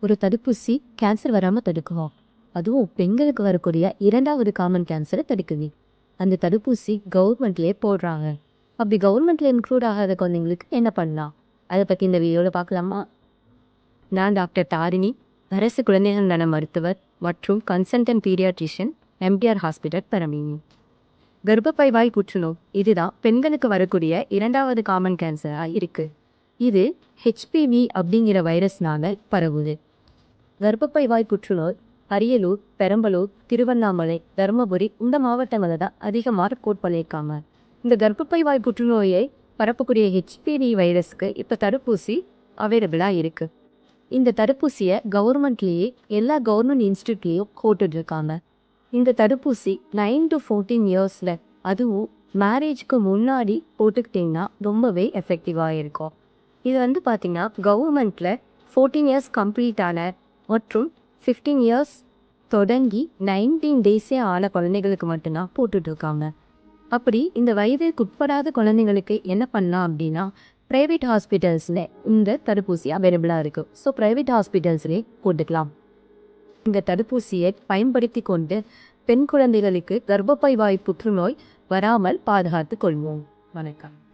ஒரு தடுப்பூசி கேன்சர் வராமல் தடுக்குவோம். அதுவும் பெண்களுக்கு வரக்கூடிய 2வது காமன் கேன்சரை தடுக்குது. அந்த தடுப்பூசி கவர்மெண்ட்லேயே போடுறாங்க. அப்படி கவர்மெண்ட்ல இன்க்ளூட் ஆகாத குழந்தைங்களுக்கு என்ன பண்ணலாம்? அதை பற்றி இந்த வீடியோவில் பார்க்கலாமா? நான் டாக்டர் தாரிணி, அரசு குழந்தைகள் நல மருத்துவர் மற்றும் consultant paediatrician, MTR hospital, Perambalur. கர்ப்பப்பை வாய் புற்றுநோய் இதுதான் பெண்களுக்கு வரக்கூடிய 2வது காமன் கேன்சராக இருக்குது. இது ஹெச்பிவி அப்படிங்கிற வைரஸ்னால பரவுது. கர்ப்பப்பை வாய் புற்றுநோய் அரியலூர், பெரம்பலூர், திருவண்ணாமலை, தருமபுரி இந்த மாவட்டங்களில் தான் அதிகமாக ரிப்போர்ட் பண்ணியிருக்காங்க. இந்த கர்ப்பப்பை வாய் புற்றுநோயை பரப்பக்கூடிய ஹெச்பிவி வைரஸ்க்கு இப்போ தடுப்பூசி அவைலபிளாக இருக்குது. இந்த தடுப்பூசியை கவர்மெண்ட்லேயே எல்லா கவர்மெண்ட் இன்ஸ்டியூட்லேயும் போட்டுட்ருக்காங்க. இந்த தடுப்பூசி 9 to 14 இயர்ஸில், அதுவும் மேரேஜ்க்கு முன்னாடி போட்டுக்கிட்டிங்கன்னா ரொம்பவே எஃபெக்டிவாக இருக்கும். இது பார்த்திங்கன்னா கவர்மெண்ட்டில் 14 இயர்ஸ் கம்ப்ளீட் ஆன மற்றும் 15 இயர்ஸ் தொடங்கி 19 டேஸே ஆன குழந்தைகளுக்கு மட்டும்தான் போட்டுட்ருக்காங்க. அப்படி இந்த வயதிற்கு உட்படாத குழந்தைங்களுக்கு என்ன பண்ணலாம் அப்படின்னா, ப்ரைவேட் ஹாஸ்பிட்டல்ஸில் இந்த தடுப்பூசி அவைலபிளாக இருக்குது. ஸோ ப்ரைவேட் ஹாஸ்பிட்டல்ஸ்லேயே போட்டுக்கலாம். இந்த தடுப்பூசியை பயன்படுத்தி கொண்டு பெண் குழந்தைகளுக்கு கர்ப்பப்பை வாய் புற்றுநோய் வராமல் பாதுகாத்து கொள்வோம். வணக்கம்.